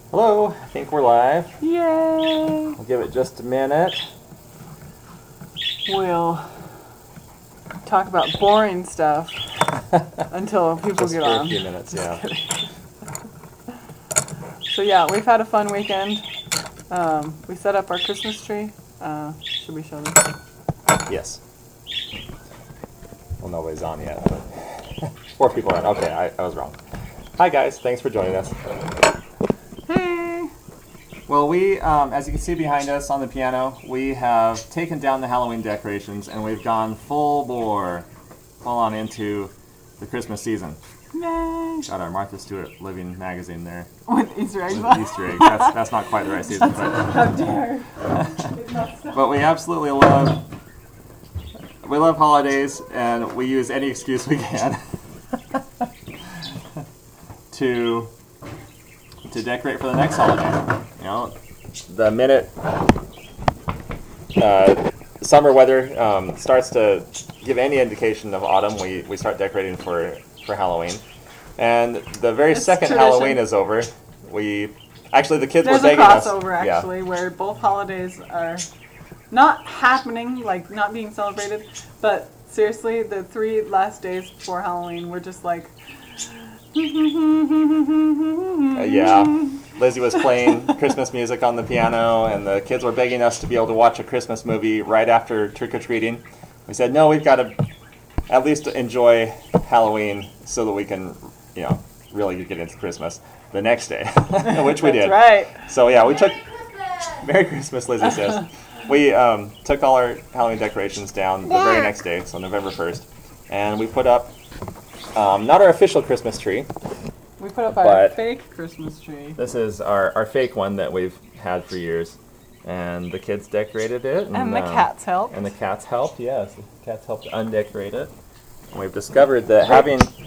Hello, I think we're live. Yay! We'll give it just a minute. We'll talk about boring stuff until people Just get for on. a few minutes, yeah. So yeah, we've had a fun weekend. We set up our Christmas tree. Should we show this? Yes. Well, nobody's on yet. But 4 people are on. Okay, I was wrong. Hi guys, thanks for joining us. Hey! Well, we, as you can see behind us on the piano, we have taken down the Halloween decorations and we've gone full bore, full on into the Christmas season. Yay! Got our Martha Stewart Living magazine there. With Easter eggs. With Easter eggs. That's not quite the right season. How dare! But we absolutely love holidays, and we use any excuse we can to decorate for the next holiday. You know, the minute summer weather starts to give any indication of autumn, we start decorating for Halloween. And the very second tradition. Halloween is over, actually the kids There's were a begging us. crossover actually, where both holidays are not happening, like not being celebrated, but seriously, the 3 last days before Halloween were just like. Yeah, Lizzy was playing Christmas music on the piano, and the kids were begging us to be able to watch a Christmas movie right after trick-or-treating. We said, no, we've got to at least enjoy Halloween so that we can, you know, really get into Christmas the next day, which we did. That's right. So yeah, we took... Merry Christmas, Lizzy says. We took all our Halloween decorations down the very next day, so November 1st, and we put up not our official Christmas tree. We put up our fake Christmas tree. This is our fake one that we've had for years. And the kids decorated it. And the cats helped. And the cats helped, yes. The cats helped undecorate it. And we've discovered that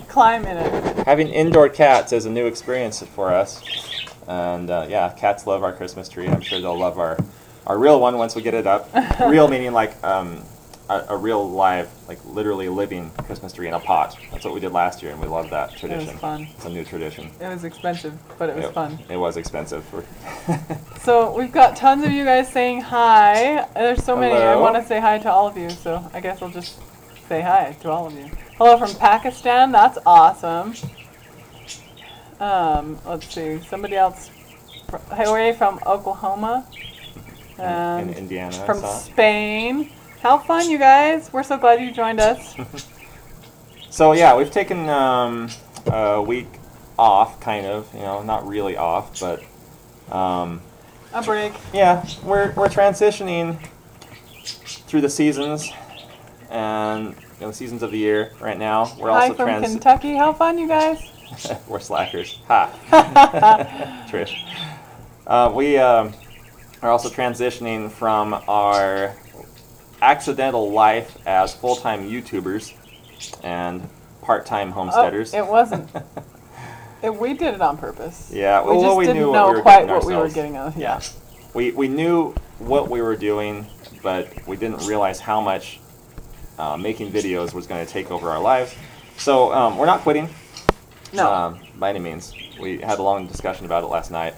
climb in it. Having indoor cats is a new experience for us. And yeah, cats love our Christmas tree. I'm sure they'll love our real one once we get it up. Real meaning like a real live, like literally living Christmas tree in a pot. That's what we did last year, and we loved that tradition. It was fun. It's a new tradition. It was expensive, but it was fun. It was expensive. So we've got tons of you guys saying hi. There's so many. I Hello. want to say hi to all of you, so I guess I'll just say hi to all of you. Hello from Pakistan. That's awesome. Let's see. Somebody else. Away from Oklahoma. In Indiana. From Spain. How fun, you guys. We're so glad you joined us. So yeah, we've taken a week off, kind of. You know, not really off, but a break. Yeah, we're transitioning through the seasons, and you know, the seasons of the year right now. We're Hi also from Kentucky. How fun, you guys. We're slackers. Ha. Trish. We are also transitioning from our accidental life as full-time YouTubers and part-time homesteaders. Oh, it wasn't. We did it on purpose. Yeah, we just didn't knew know quite what we were getting on. Yeah. We knew what we were doing, but we didn't realize how much making videos was going to take over our lives. So we're not quitting. No. By any means. We had a long discussion about it last night.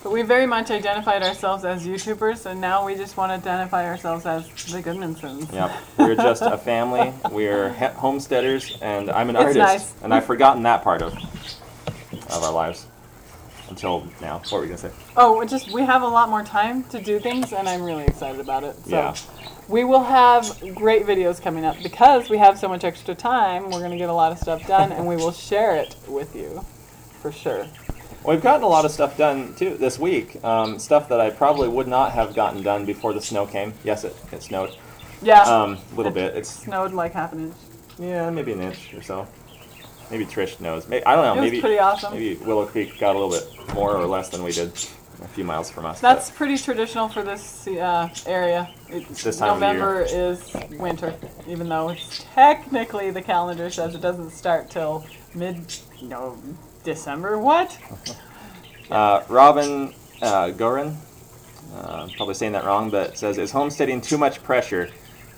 But we very much identified ourselves as YouTubers, and now we just want to identify ourselves as the Gudmundsens. Yep. We're just a family. We're homesteaders, and I'm an artist. Nice. And I've forgotten that part of our lives until now. What were you going to say? Oh, we have a lot more time to do things, and I'm really excited about it. So Yeah. we will have great videos coming up. Because we have so much extra time, we're going to get a lot of stuff done, and we will share it with you, for sure. We've gotten a lot of stuff done, too, this week. Stuff that I probably would not have gotten done before the snow came. Yes, it snowed. Yeah. A little bit. It snowed like half an inch. Yeah, maybe an inch or so. Maybe Trish knows. Maybe, I don't know. It was pretty awesome. Maybe Willow Creek got a little bit more or less than we did a few miles from us. That's pretty traditional for this area. This time November of the year. is winter, even though it's technically the calendar says it doesn't start till December. What? Robin Gorin, probably saying that wrong, but says, is homesteading too much pressure?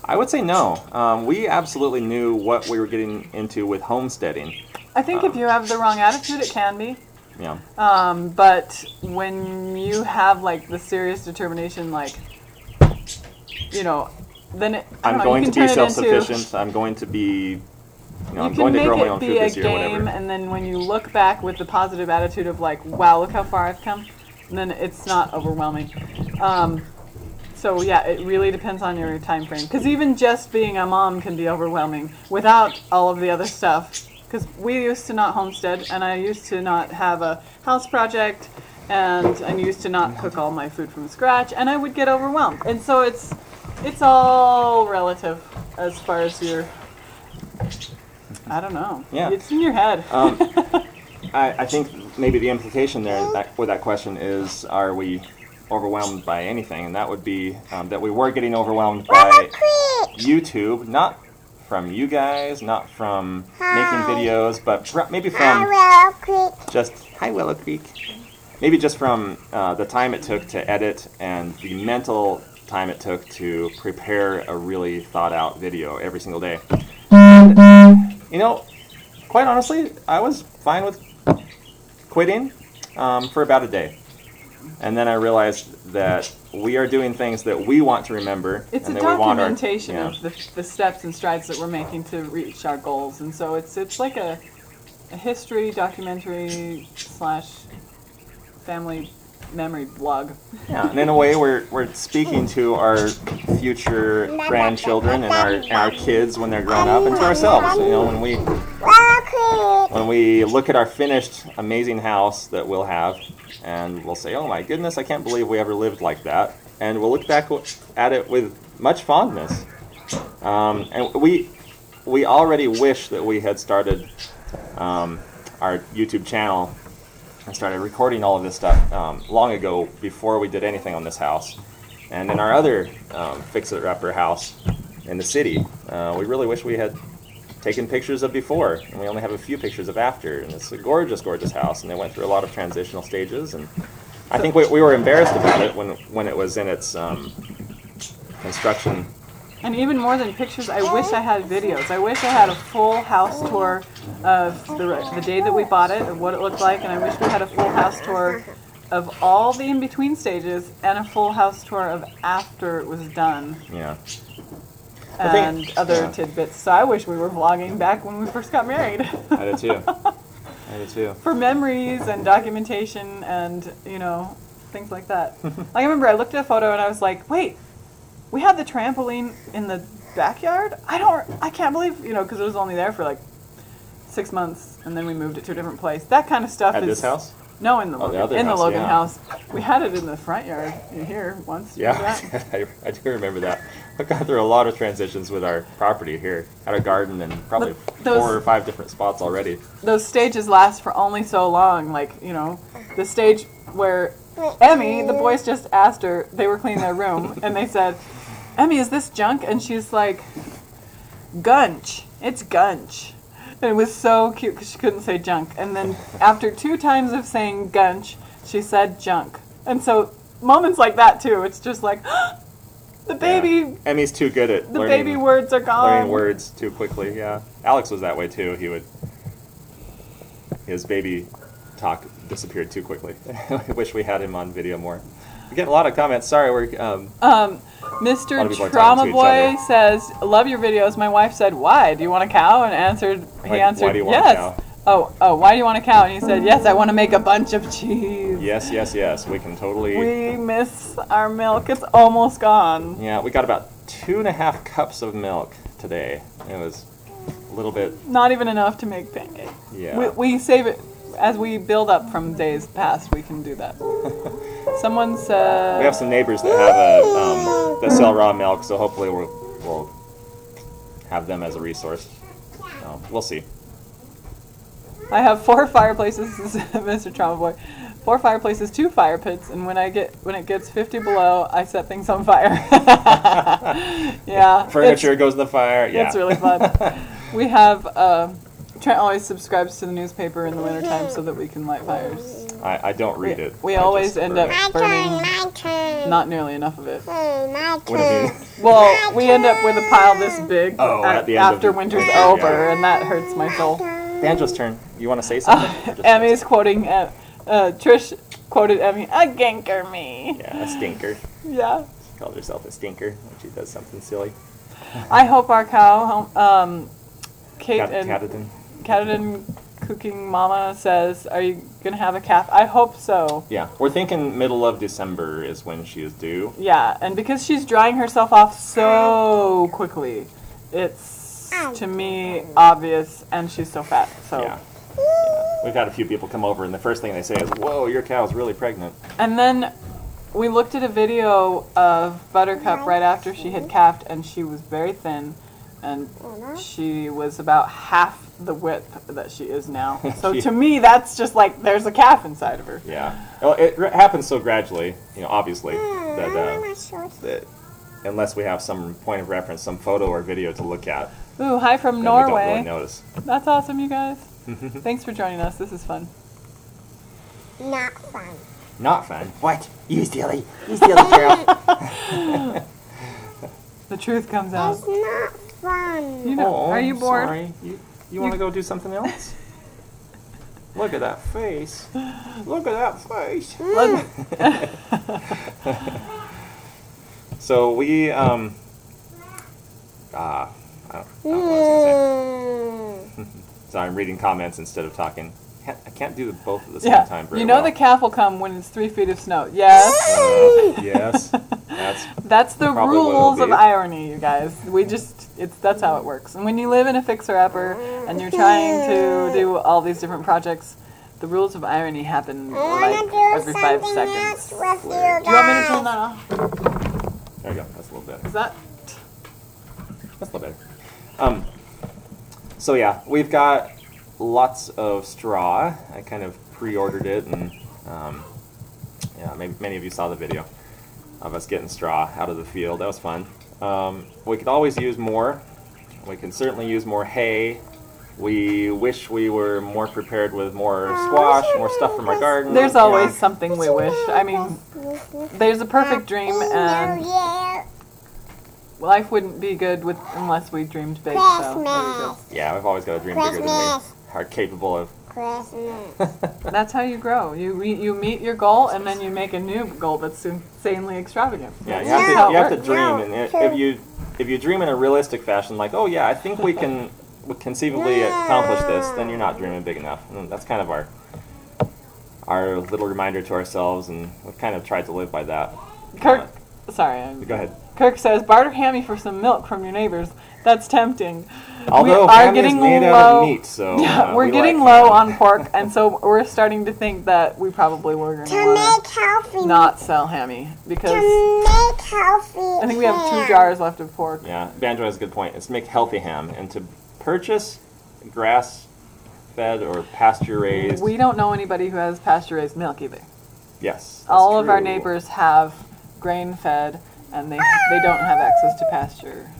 I would say no. We absolutely knew what we were getting into with homesteading. I think if you have the wrong attitude, it can be. Yeah. But when you have like the serious determination, like, you know, then I'm going to be self-sufficient. I'm going to be, I'm going to grow my own food this year, whatever. You can make it be a game, and then when you look back with the positive attitude of like, wow, look how far I've come, then it's not overwhelming. So yeah, it really depends on your time frame. Because even just being a mom can be overwhelming without all of the other stuff. Because we used to not homestead, and I used to not have a house project, and I used to not cook all my food from scratch, and I would get overwhelmed. And so it's all relative as far as your, I don't know. Yeah. It's in your head. I think maybe the implication there with that question is, are we overwhelmed by anything? And that would be that we were getting overwhelmed by YouTube, not from you guys, not from making videos, but maybe from just, hi Willow Creek, maybe just from the time it took to edit and the mental time it took to prepare a really thought out video every single day. And, quite honestly, I was fine with quitting for about a day. And then I realized that we are doing things that we want to remember. It's and a that documentation of the steps and strides that we're making to reach our goals. And so it's like a history documentary / family memory blog. Yeah, and in a way we're speaking to our future grandchildren and our kids when they're grown up, and to ourselves. When we look at our finished amazing house that we'll have, and we'll say, oh my goodness, I can't believe we ever lived like that. And we'll look back at it with much fondness. And we already wish that we had started our YouTube channel and started recording all of this stuff long ago, before we did anything on this house. And in our other fix-it-upper house in the city, we really wish we had taken pictures of before, and we only have a few pictures of after. And it's a gorgeous, gorgeous house, and they went through a lot of transitional stages. And I think we were embarrassed about it when it was in its construction. And even more than pictures, I wish I had videos. I wish I had a full house tour of the day that we bought it, of what it looked like, and I wish we had a full house tour of all the in-between stages, and a full house tour of after it was done. Yeah. And other tidbits. So I wish we were vlogging back when we first got married. I did too. I did too. For memories and documentation and, things like that. I remember I looked at a photo and I was like, wait, we had the trampoline in the backyard? I can't believe, because it was only there for like 6 months, and then we moved it to a different place. That kind of stuff At this house? No, in the Logan yeah. house. We had it in the front yard in here once. Yeah, I do remember that. I've gone through a lot of transitions with our property here. Had a garden in probably 4 or 5 different spots already. Those stages last for only so long. Like, the stage where Emmy, the boys just asked her, they were cleaning their room, and they said, Emmy, is this junk? And she's like, gunch. It's gunch. And it was so cute because she couldn't say junk. And then after 2 times of saying gunch, she said junk. And so moments like that too, it's just like, the baby. Yeah. Emmy's too good at the baby words are gone. Learning words too quickly. Yeah, Alex was that way too. His baby talk disappeared too quickly. I wish we had him on video more. We get a lot of comments. Sorry, we're Mr. Trauma Boy says, "Love your videos." My wife said, "Why? Do you want a cow?" And he answered, why do you want "Yes." a cow? Oh, why do you want a cow? And he said, "Yes, I want to make a bunch of cheese." Yes. We can totally. We miss our milk. It's almost gone. Yeah, we got about 2.5 cups of milk today. It was a little bit. Not even enough to make pancakes. Yeah. We save it as we build up from days past. We can do that. Someone said... We have some neighbors that have that sell raw milk, so hopefully we'll have them as a resource. We'll see. I have 4 fireplaces, Mr. Trauma Boy. 4 fireplaces, 2 fire pits, and when it gets 50 below, I set things on fire. Yeah. Furniture goes in the fire. Yeah. It's really fun. We have... Trent always subscribes to the newspaper in the wintertime so that we can light fires. I don't read it. We always end up burning not nearly enough of it. What do you mean? Well, we end up with a pile this big at the end after winter's over, and that hurts my soul. Banjo's turn. You want to say something? Emmy's quoting Trish quoted Emmy, "A ganker me." Yeah, a stinker. Yeah. She called herself a stinker when she does something silly. I hope our cow, Kate and Catadin. Cooking Mama says, "Are you gonna have a calf?" I hope so. Yeah, we're thinking middle of December is when she is due. Yeah, and because she's drying herself off so quickly, it's to me obvious, and she's so fat. So yeah. We've had a few people come over, and the first thing they say is, "Whoa, your cow's really pregnant." And then we looked at a video of Buttercup right after she had calved, and she was very thin, and she was about half the width that she is now. So to me, that's just like there's a calf inside of her. Yeah. Well, it happens so gradually, obviously, that unless we have some point of reference, some photo or video to look at. Ooh, hi from then Norway. We don't really notice. That's awesome, you guys. Thanks for joining us. This is fun. Not fun. Not fun? What? You silly girl. The truth comes out. It's not fun. You know, are you bored? Sorry. You want to go do something else? Look at that face. Look at that face. So we, I don't know what I was going to say. Sorry, I'm reading comments instead of talking. I can't do both at the same time very well. The calf will come when it's 3 feet of snow. Yes. Yes. That's the rules of irony, you guys. That's how it works. And when you live in a fixer-upper and you're trying to do all these different projects, the rules of irony happen like every 5 seconds. Do you want me to turn that off? There you go. That's a little better. Is that? That's a little better. So yeah, we've got lots of straw. I kind of pre-ordered it, and maybe many of you saw the video of us getting straw out of the field. That was fun. We could always use more. We can certainly use more hay. We wish we were more prepared with more squash, more stuff from our garden. There's always something we wish. I mean, there's a perfect dream, and life wouldn't be good unless we dreamed big. So there you go. Yeah, we've always got to dream bigger than we are capable of. That's how you grow. You meet your goal, and then you make a new goal that's insanely extravagant. Yeah, you have to dream, and if you dream in a realistic fashion, like, oh yeah, I think we can conceivably accomplish this, then you're not dreaming big enough. And that's kind of our little reminder to ourselves, and we've kind of tried to live by that. Kirk, go ahead. Kirk says, barter hammy for some milk from your neighbors. That's tempting. Although we are hammy getting is made low, out of meat, so we're getting low on pork, and so we're starting to think that we probably were going to want to not sell hammy because I think we have 2 jars left of pork. Yeah, Banjo has a good point. It's to make healthy ham, and to purchase grass-fed or pasture-raised. We don't know anybody who has pasture-raised milk either. Yes, all of our neighbors have grain-fed, and they don't have access to pasture.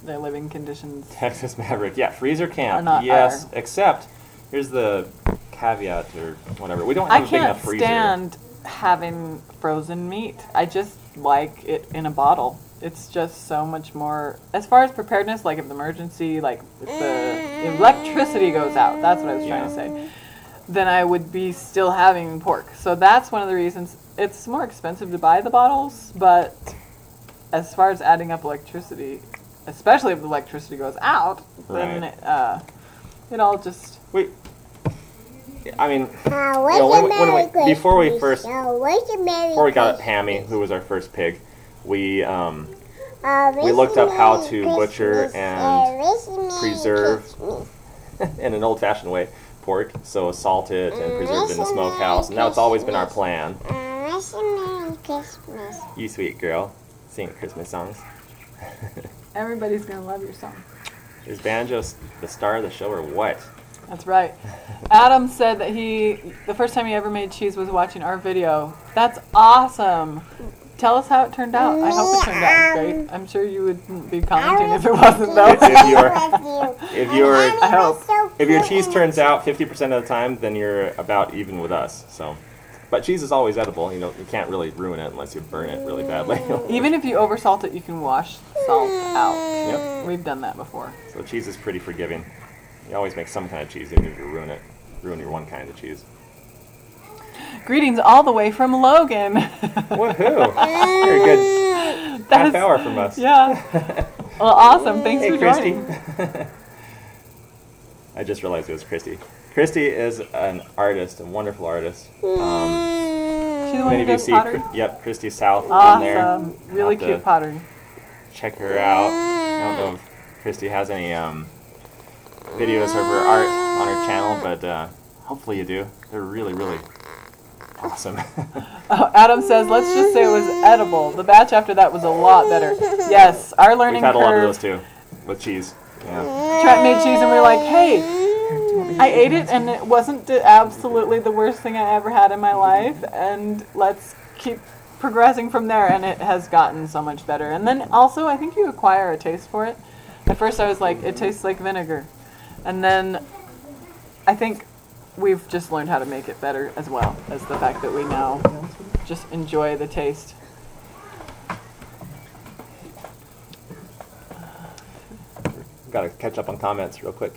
Their living conditions. Texas Maverick, yeah, freezer camp. Yes, except here's the caveat or whatever. We don't have a big enough freezer. I can't stand having frozen meat. I just like it in a bottle. It's just so much more. As far as preparedness, like if the emergency, like if the electricity goes out, that's what I was trying to say, then I would be still having pork. So that's one of the reasons. It's more expensive to buy the bottles, but as far as adding up electricity, especially if the electricity goes out, then it all just... I mean, before we got Hammy, who was our first pig, we looked up how to butcher and preserve in an old-fashioned way pork, so salt it and preserve it in the smokehouse, and that's always been our plan. You sweet girl, sing Christmas songs. Everybody's gonna love your song. Is Banjo the star of the show or what? That's right. Adam said that the first time he ever made cheese was watching our video. That's awesome. Tell us how it turned out. I hope it turned out great. I'm sure you wouldn't be commenting if it wasn't, though. If your cheese turns out 50% of the time, then you're about even with us. So, but cheese is always edible. You can't really ruin it unless you burn it really badly. Even if you oversalt it, you can wash salt out. Yep. We've done that before. So cheese is pretty forgiving. You always make some kind of cheese, even if you ruin your one kind of cheese. Greetings all the way from Logan. Woohoo! Very good. Half hour from us. Yeah. Well, awesome. Thanks Hey, for Christy. joining. I just realized it was Christy. Christy is an artist, a wonderful artist. She's the one Many who of you does see, pottery? Yep, Christy South on there. Awesome. Really You'll have cute to pottery. check her out. I don't know if Christy has any videos of her art on her channel, but hopefully you do. They're really, really awesome. Oh, Adam says, let's just say it was edible. The batch after that was a lot better. Yes, our learning We've had a lot of curve. those too, with cheese. Yeah. Trent made cheese and we were like, hey, I ate it and it wasn't absolutely the worst thing I ever had in my life, and let's keep progressing from there, and it has gotten so much better. And then also I think you acquire a taste for it. At first I was like, it tastes like vinegar, and then I think we've just learned how to make it better, as well as the fact that we now just enjoy the taste. Got to catch up on comments real quick.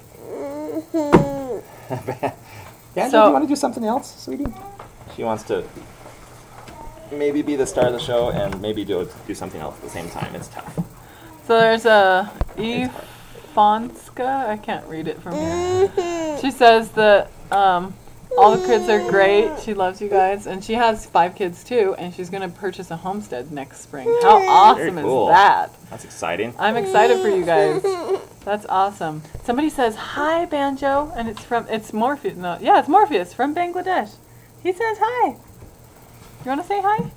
Yeah, So- do you want to do something else, sweetie? She wants to maybe be the star of the show and maybe do something else at the same time. It's tough. So there's a Eve Fonska, I can't read it from here. She says that all the kids are great. She loves you guys, and she has 5 kids too, and she's going to purchase a homestead next spring. How awesome Very cool. is that? That's exciting. I'm excited for you guys. That's awesome. Somebody says, hi, Banjo, and it's Morpheus. No, yeah, it's Morpheus from Bangladesh. He says hi. You want to say hi?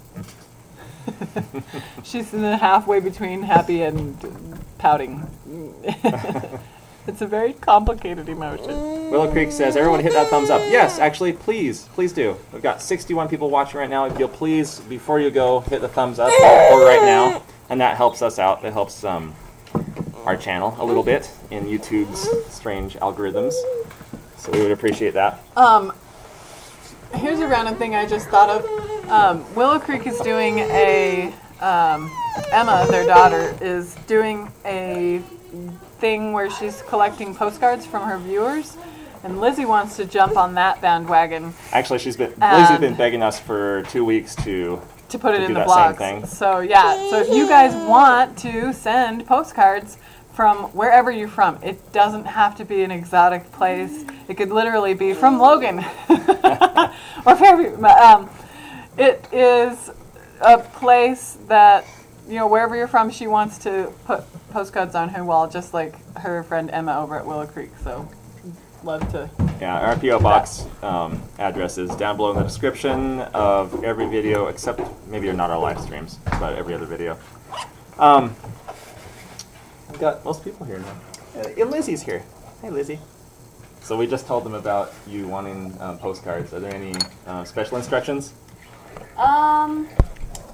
She's in the halfway between happy and pouting. It's a very complicated emotion. Willow Creek says, everyone hit that thumbs up. Yes, actually, please do. We've got 61 people watching right now. If you'll please, before you go, hit the thumbs up or right now. And that helps us out. It helps our channel a little bit in YouTube's strange algorithms. So we would appreciate that. Here's a random thing I just thought of. Willow Creek is doing a, Emma, their daughter, is doing a thing where she's collecting postcards from her viewers, and Lizzy wants to jump on that bandwagon Actually, Lizzy's been begging us for 2 weeks to put it do in the that same blogs. thing. So yeah, so if you guys want to send postcards from wherever you're from, it doesn't have to be an exotic place. It could literally be from Logan or Fairview. It is a place that, you know, wherever you're from, she wants to put postcards on her wall, just like her friend Emma over at Willow Creek. So love to. Yeah, our P.O. Box address is down below in the description of every video, except maybe not our live streams, but every other video. I've got most people here now. Lizzy's here. Hey, Lizzy. So we just told them about you wanting postcards. Are there any special instructions?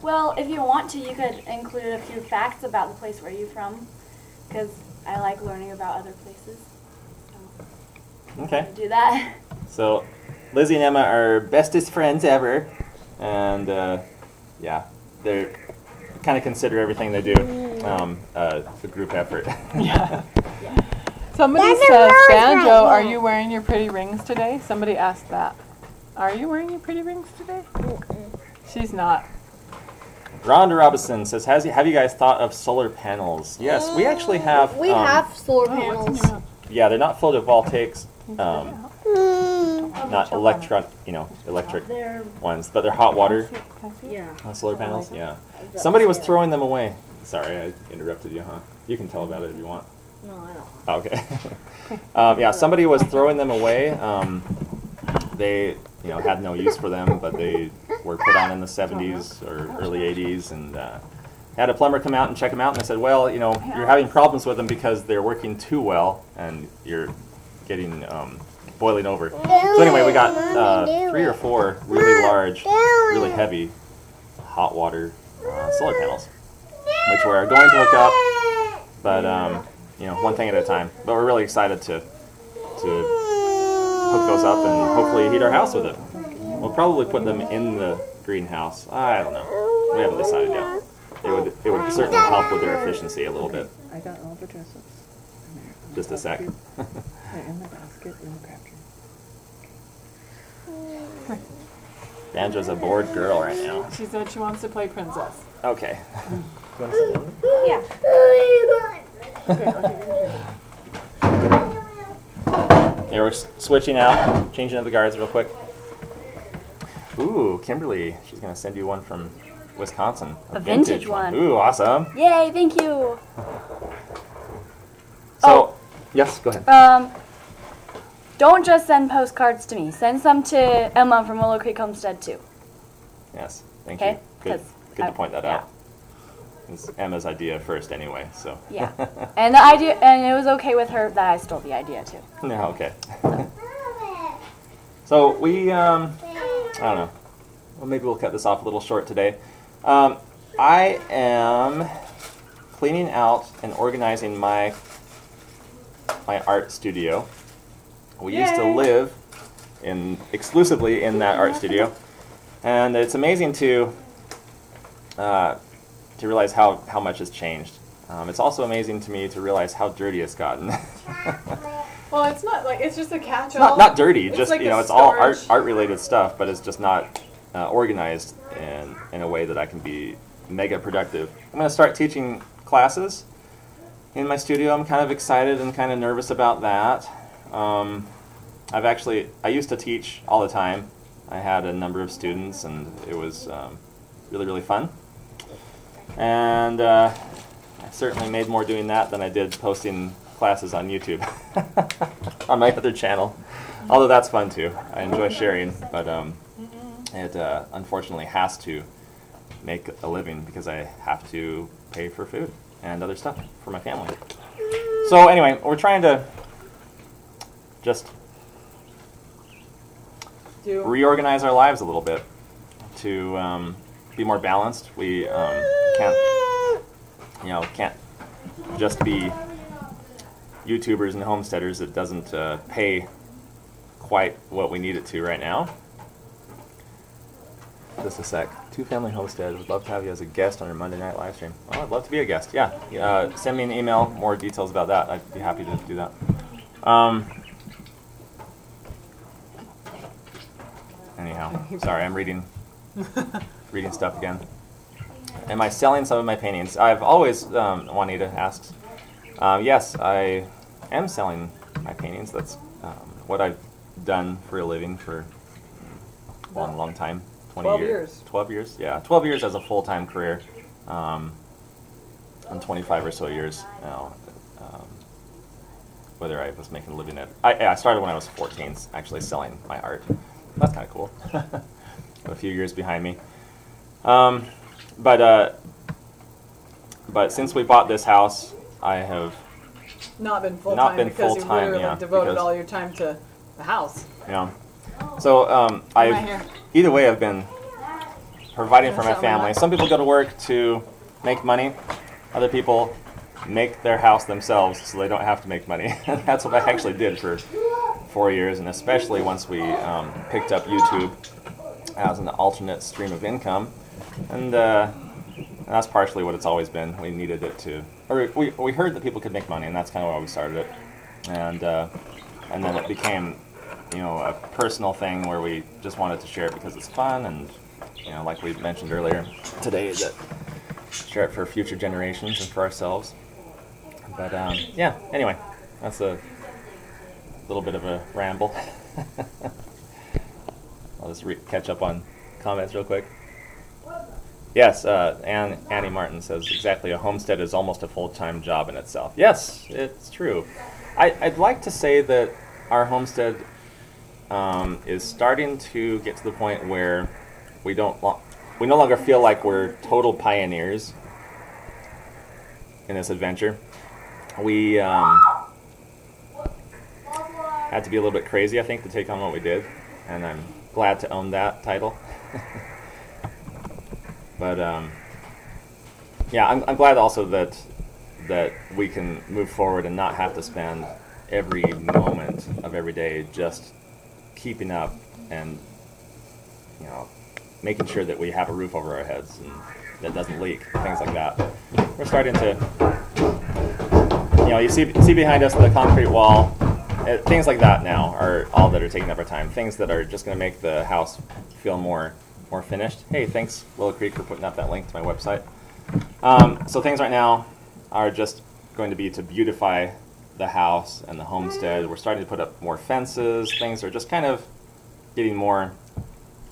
Well, if you want to, you could include a few facts about the place where you're from, because I like learning about other places. So Okay. do that. So Lizzy and Emma are bestest friends ever, and yeah, they're kind of consider everything they do a group effort. Yeah. Somebody There's a said, rose Banjo, right are here." you wearing your pretty rings today? Somebody asked that. Are you wearing your pretty rings today? She's not. Rhonda Robinson says, have you guys thought of solar panels? Yes, we actually have. We have solar Oh, what's in panels. your mouth? Yeah, they're not photovoltaics, Mm. not electric They're, ones, but they're hot water yeah. solar panels. Yeah. Somebody was throwing them away. Sorry, I interrupted you, huh? You can tell about it if you want. No, I don't. Oh, okay. Yeah, somebody was throwing them away. They, had no use for them, but they were put on in the 70s or early 80s, and had a plumber come out and check them out, and they said, well, you're having problems with them because they're working too well, and you're getting boiling over. So anyway, we got 3 or 4 really large, really heavy hot water solar panels, which we're going to hook up, but one thing at a time. But we're really excited to hook those up and hopefully heat our house with it. We'll probably put them in the greenhouse. I don't know. We haven't decided yet. It would certainly help with their efficiency a little bit. I got all the dresses. Just a sec. They're in the basket in the crafter. Banjo's a bored girl right now. She said she wants to play princess. Okay. You want to sit down? Yeah. Yeah, we're switching out, changing up the guards real quick. Ooh, Kimberly, she's going to send you one from Wisconsin. A vintage one. Ooh, awesome. Yay, thank you. So, yes, go ahead. Don't just send postcards to me. Send some to Emma from Willow Creek Homestead too. Yes, thank Okay, you. Good, 'cause good to point that yeah. out. It's Emma's idea first anyway, so. Yeah. And the idea, and it was okay with her that I stole the idea too. No, okay. So we, I don't know. Well, maybe we'll cut this off a little short today. I am cleaning out and organizing my art studio. We used to live exclusively in that art studio, and it's amazing to realize how much has changed. It's also amazing to me to realize how dirty it's gotten. Well, it's not like it's just a catch-all. Not dirty, just like it's all art related stuff, but it's just not organized in a way that I can be mega productive. I'm going to start teaching classes in my studio. I'm kind of excited and kind of nervous about that. I used to teach all the time. I had a number of students, and it was really, really fun. And I certainly made more doing that than I did posting classes on YouTube on my other channel. Although that's fun too. I enjoy sharing, but it unfortunately has to make a living because I have to pay for food and other stuff for my family. So anyway, we're trying to just reorganize our lives a little bit to be more balanced. We can't just be YouTubers and homesteaders. It doesn't pay quite what we need it to right now. Just a sec. Two Family Homestead would love to have you as a guest on our Monday night live stream. Well, I'd love to be a guest. Yeah, send me an email, more details about that. I'd be happy to do that. Anyhow, sorry, I'm reading stuff again. Am I selling some of my paintings? I've always, Juanita asks. Yes, I am selling my paintings. That's what I've done for a living for a long time. 12 years. 12 years, yeah. 12 years as a full-time career. And 25 or so years now. Whether I was making a living at... I started when I was 14, actually selling my art. That's kind of cool. A few years behind me. But since we bought this house, I have not been full-time because you literally devoted all your time to the house. Yeah. So either way, I've been providing for my family. Some people go to work to make money. Other people make their house themselves so they don't have to make money. And that's what I actually did for 4 years, and especially once we picked up YouTube as an alternate stream of income. And that's partially what it's always been. We needed it to, or we heard that people could make money, and that's kind of why we started it. And then it became, a personal thing where we just wanted to share it because it's fun, and like we mentioned earlier today, that share it for future generations and for ourselves. But yeah. Anyway, that's a little bit of a ramble. I'll just catch up on comments real quick. Yes, Annie Martin says, exactly, a homestead is almost a full-time job in itself. Yes, it's true. I'd like to say that our homestead is starting to get to the point where we no longer feel like we're total pioneers in this adventure. We had to be a little bit crazy, I think, to take on what we did, and I'm glad to own that title. But yeah, I'm glad also that we can move forward and not have to spend every moment of every day just keeping up and making sure that we have a roof over our heads and that doesn't leak, things like that. We're starting to, you see behind us the concrete wall. things like that now are all that are taking up our time. Things that are just going to make the house feel more finished. Hey, thanks Willow Creek for putting up that link to my website. So things right now are just going to be to beautify the house and the homestead. We're starting to put up more fences. Things are just kind of getting more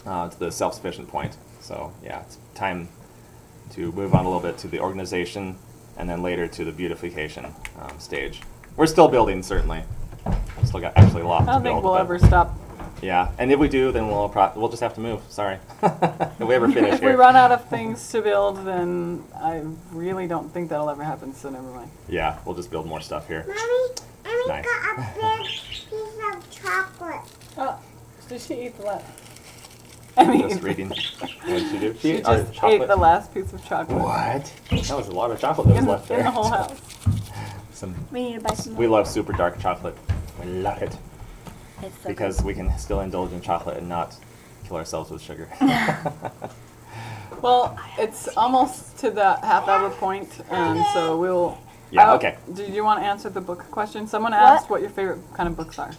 to the self-sufficient point. So yeah, it's time to move on a little bit to the organization and then later to the beautification stage. We're still building, certainly. Still got actually a lot to build. I don't think we'll ever stop. Yeah, and if we do, then we'll just have to move. Sorry, if we ever finish If here. we run out of things to build, then I really don't think that'll ever happen. So never mind. Yeah, we'll just build more stuff here. Mommy, Nice. got a big piece of chocolate. Oh, did she eat the last? I mean, Just reading. What did she do? she ate just chocolate. ate the last piece of chocolate. What? That was a lot of chocolate that was left there. In the whole house. We need to buy some more. We love super dark chocolate. We love it It's so because we can still indulge in chocolate and not kill ourselves with sugar. Well, it's almost to the half-hour point, and so we'll. Yeah. Okay. Did you want to answer the book question? Someone asked what your favorite kind of books are.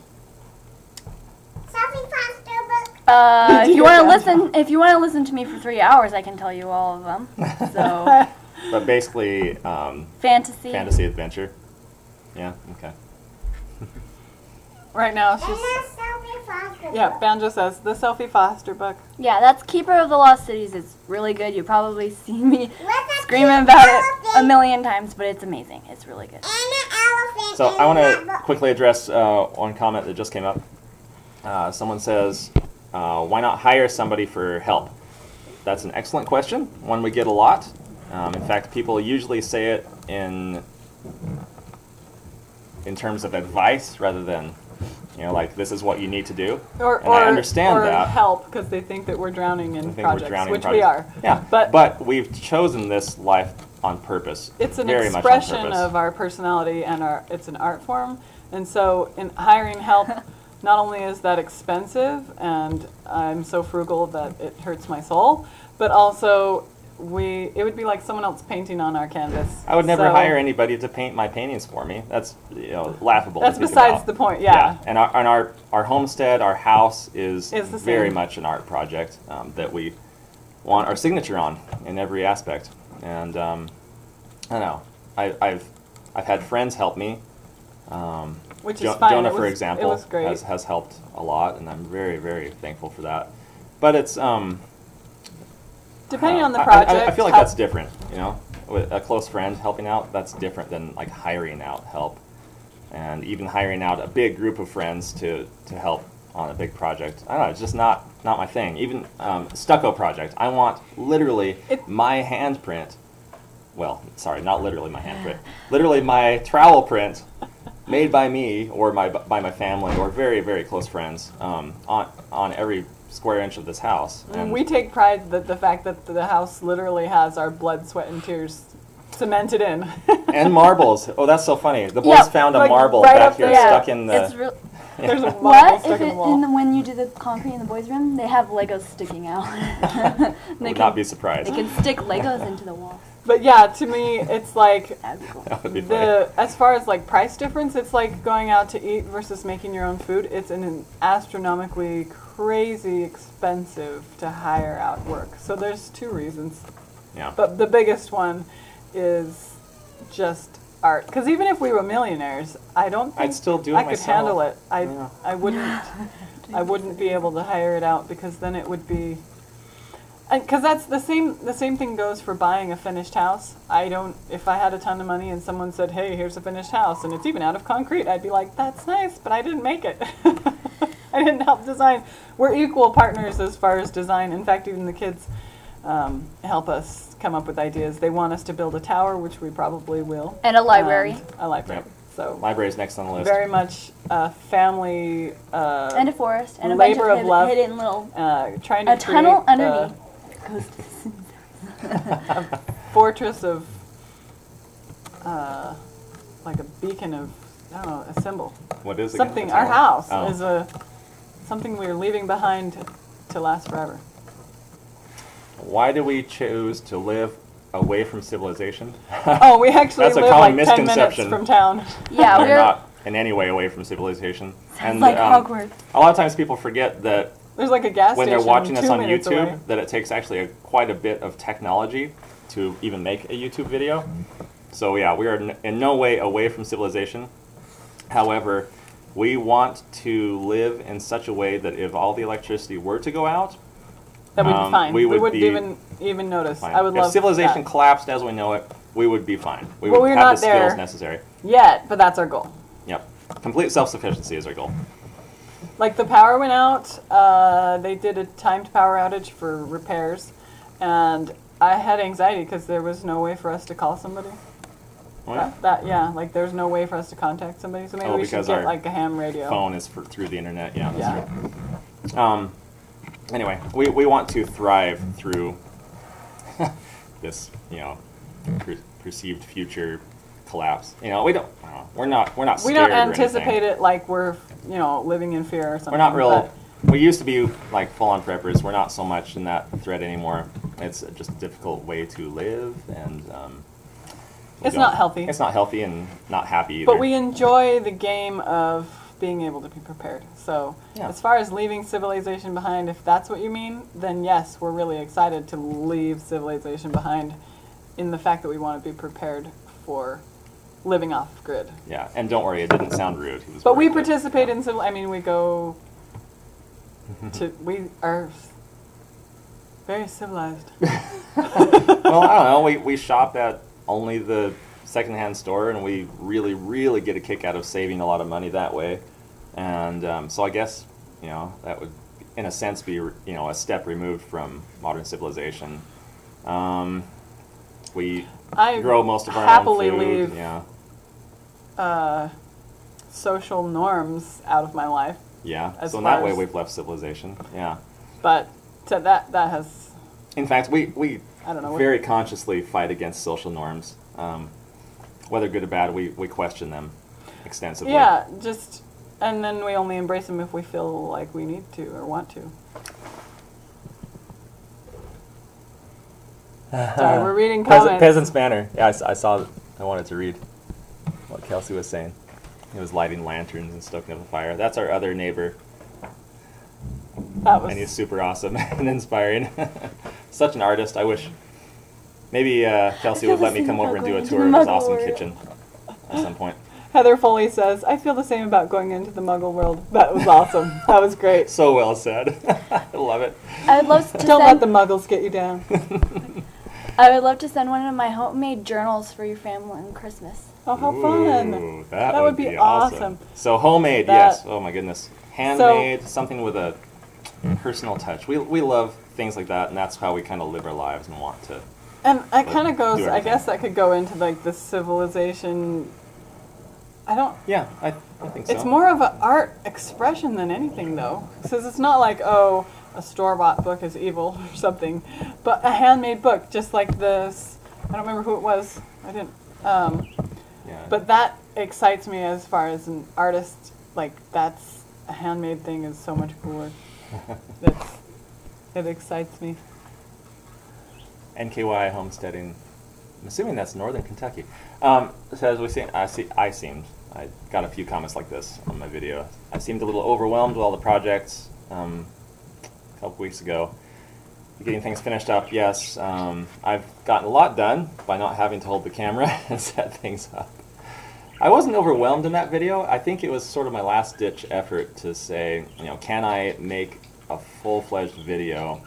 Selfie Foster book. Did If you you want get to that? listen, if you want to listen to me for 3 hours, I can tell you all of them. So But basically, fantasy. fantasy adventure. Yeah. Okay. Right now, And she's. a Selfie Foster Yeah, book. Banjo says the Sophie Foster book. Yeah, that's Keeper of the Lost Cities. It's really good. You probably see me With a screaming cute about it elephant. a million times, but it's amazing. It's really good. And an elephant. So in I want that to book. quickly address one comment that just came up. Someone says, why not hire somebody for help? That's an excellent question, one we get a lot. In fact, people usually say it in terms of advice rather than, like, this is what you need to do. Or, And I understand or that. help because they think that we're drowning in I think projects, we're drowning in which we are. projects. Yeah, But we've chosen this life on purpose. it's an very much on expression purpose. of our personality and it's an art form. And so in hiring help, not only is that expensive and I'm so frugal that it hurts my soul, but also it would be like someone else painting on our canvas. I would never So hire anybody to paint my paintings for me. That's laughable. That's to think besides about. the point, yeah. And our homestead, our house is It's the very same. much an art project that we want our signature on in every aspect. And I don't know. I've had friends help me. Which is fine. Jonah, It for was- example, it was great. has helped a lot, and I'm very, very thankful for that. But it's Depending on the I project. feel like how- that's different, with a close friend helping out, that's different than like hiring out help. And even hiring out a big group of friends to help on a big project. I don't know, it's just not my thing. Even stucco project, I want literally my handprint. Well, sorry, not literally my handprint. Literally my trowel print made by me or by my family or very, very close friends on every square inch of this house. And we take pride that the fact that the house literally has our blood, sweat, and tears cemented in. And marbles. Oh, that's so funny. The boys Yeah, found a like marble right back up here there. stuck in the. It's real. There's a marble What? stuck in the wall. When you do the concrete in the boys' room, they have Legos sticking out. I would not be surprised. They can stick Legos into the wall. But yeah, to me, it's like That'd be cool. That would be funny. as far as like price difference, it's like going out to eat versus making your own food. It's an astronomically crazy expensive to hire out work. So there's two reasons. Yeah. But the biggest one is just art. Because even if we were millionaires, I don't think I'd still do it I could myself. handle it. Yeah. I wouldn't be able to hire it out because then it would be. Because that's the same thing goes for buying a finished house. If I had a ton of money and someone said, hey, here's a finished house, and it's even out of concrete, I'd be like, that's nice, but I didn't make it. I didn't help design. We're equal partners as far as design. In fact, even the kids help us come up with ideas. They want us to build a tower, which we probably will. And a library. And a library. Yep. So Library's next on the list. very much family And a forest. And a labor bunch of of love. hidden little... trying to A tunnel create, underneath. Goes fortress of like a beacon of, I don't know, a symbol. What is it? again? Something. The Our tower? house Oh. is something we're leaving behind to last forever. Why do we choose to live away from civilization? Oh, we actually That's a live common like 10 minutes misconception. from town. Yeah, We're we're... not in any way away from civilization. Sounds like Hogwarts. A lot of times people forget that There's like a gas when station they're watching us 2 on minutes YouTube, away. that it takes actually quite a bit of technology to even make a YouTube video. So yeah, we are in no way away from civilization. However, we want to live in such a way that if all the electricity were to go out, That would be fine. we would wouldn't be even notice. fine. I would if love civilization that. collapsed as we know it, we would be fine. We Well, would we're have not the skills there. necessary. Yet, but that's our goal. Yep. Complete self-sufficiency is our goal. Like the power went out, they did a timed power outage for repairs, and I had anxiety because there was no way for us to call somebody. Oh, yeah? Yeah, like there's no way for us to contact somebody, so maybe we should because get our like a ham radio. Phone is through the internet. Yeah. That's Yeah. true. Anyway, we want to thrive through this, perceived future collapse. We don't. We're not scared. We don't or anticipate anything. it like we're living in fear or something. We're not real. but- We used to be like full-on preppers. We're not so much in that thread anymore. It's just a difficult way to live, and It's not healthy. It's not healthy and not happy either. But we enjoy the game of being able to be prepared. So Yeah. as far as leaving civilization behind, if that's what you mean, then yes, we're really excited to leave civilization behind in the fact that we want to be prepared for living off grid. Yeah, and don't worry, it didn't sound rude. He was But we worried. participate in civil. I mean, we go to. We are very civilized. Well, I don't know. We shop at only the secondhand store, and we really, really get a kick out of saving a lot of money that way. And so I guess that would, in a sense, be a step removed from modern civilization. We I grow most of our happily own food. leave Yeah, social norms out of my life, yeah. as So in that far way, as- we've left civilization. Yeah. but that has In fact, we I don't know. very consciously fight against social norms. Whether good or bad, we question them extensively. Yeah, and then we only embrace them if we feel like we need to or want to. Sorry, we're reading comments. Peasant's Manor. Yeah, I saw. I wanted to read what Kelsey was saying. He was lighting lanterns and stoking up a fire. That's our other neighbor, That was and he's super awesome and inspiring. Such an artist. I wish maybe Kelsey feel would let the me same come over about and do a going to tour the of his Muggle awesome world. kitchen at some point. Heather Foley says, "I feel the same about going into the Muggle world." That was awesome. That was great. So well said. I love it. I would love to Don't let send. the Muggles get you down. I would love to send one of my homemade journals for your family on Christmas. Oh, how fun! Ooh, That would be awesome. So homemade, That- yes. Oh my goodness. Handmade, something with a personal touch. We love things like that, and that's how we kind of live our lives and want to. And it kind of goes. do I everything. guess that could go into like the civilization. I don't. Yeah, I think so. It's more of an art expression than anything, though, because it's not like a store-bought book is evil or something, but a handmade book, just like this. I don't remember who it was. I didn't. Yeah. But that excites me as far as an artist. Like that's a handmade thing is so much cooler. It excites me. NKY Homesteading. I'm assuming that's Northern Kentucky. Says I got a few comments like this on my video. I seemed a little overwhelmed with all the projects a couple weeks ago. Getting things finished up, yes. I've gotten a lot done by not having to hold the camera and set things up. I wasn't overwhelmed in that video. I think it was sort of my last-ditch effort to say, can I make a full-fledged video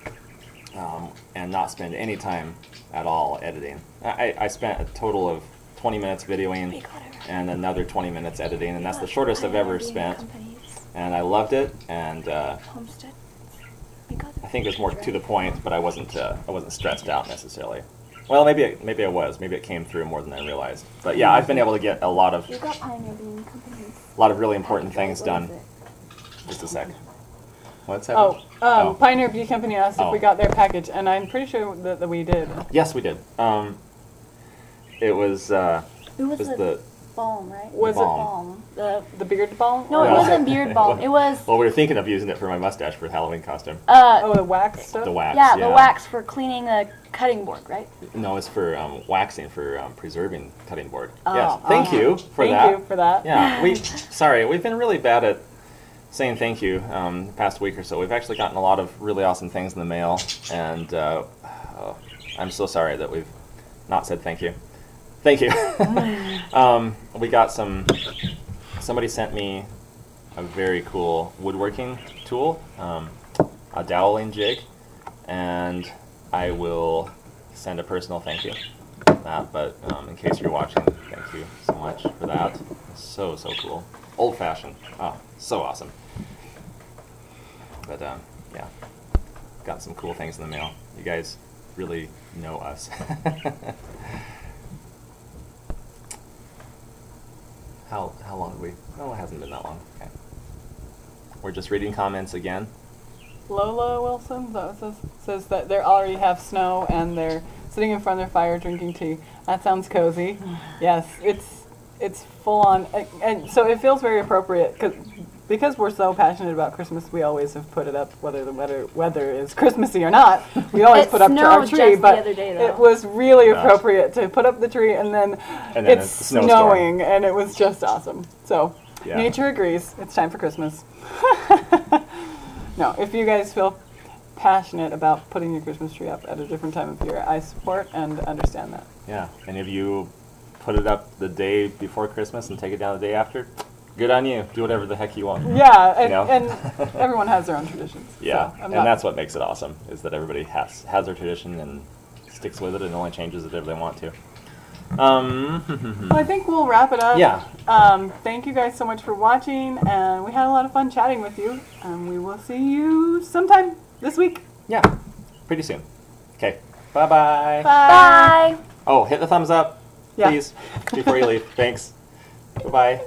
and not spend any time at all editing. I spent a total of 20 minutes videoing and another 20 minutes editing, and that's the shortest I've ever spent. And I loved it, and Homestead. I think it was more to the point, but I wasn't stressed out necessarily. Well, maybe I was. Maybe it came through more than I realized. But yeah, I've been able to get a lot of You got Pioneer Bean Company's. really important things done. Just a sec. What's that? Pioneer Bee Company asked if we Oh. got their package, and I'm pretty sure that we did. Yes, we did. It was Who was was the the balm, right? Was it balm? the beard balm? No, it No. wasn't beard balm. It was Well, we were thinking of using it for my mustache for the Halloween costume. Oh, the wax stuff? The wax. yeah, the wax for cleaning the cutting board, right? No, it's for waxing, for preserving cutting board. Oh, yes. Thank you for that. Thank you for that. Yeah. We've been really bad at saying thank you the past week or so. We've actually gotten a lot of really awesome things in the mail, and I'm so sorry that we've not said thank you. Thank you. We got somebody sent me a very cool woodworking tool, a doweling jig, and I will send a personal thank you for that, but in case you're watching, thank you so much for that. So cool. Old fashioned. Oh, so awesome. But yeah, got some cool things in the mail. You guys really know us. How long have we? Oh, it hasn't been that long. Okay. We're just reading comments again. Lola Wilson says that they already have snow and they're sitting in front of their fire drinking tea. That sounds cozy. Yes, it's full on, and so it feels very appropriate because we're so passionate about Christmas. We always have put it up, whether the weather is Christmassy or not. We always put up our tree, just but the other day, though. it was really appropriate to put up the tree, and then it's snowing, and it was just awesome. So nature agrees. It's time for Christmas. No, if you guys feel passionate about putting your Christmas tree up at a different time of year, I support and understand that. Yeah, and if you put it up the day before Christmas and take it down the day after, good on you. Do whatever the heck you want. Yeah, and, You know? and everyone has their own traditions. Yeah, so and that's what makes it awesome, is that everybody has their tradition and sticks with it and only changes it if they want to. I think we'll wrap it up. Yeah. Thank you guys so much for watching, and we had a lot of fun chatting with you, and we will see you sometime this week. Yeah, pretty soon. Okay, bye-bye. Bye. Oh, hit the thumbs up, Yeah. please, before you leave. Thanks. Bye-bye.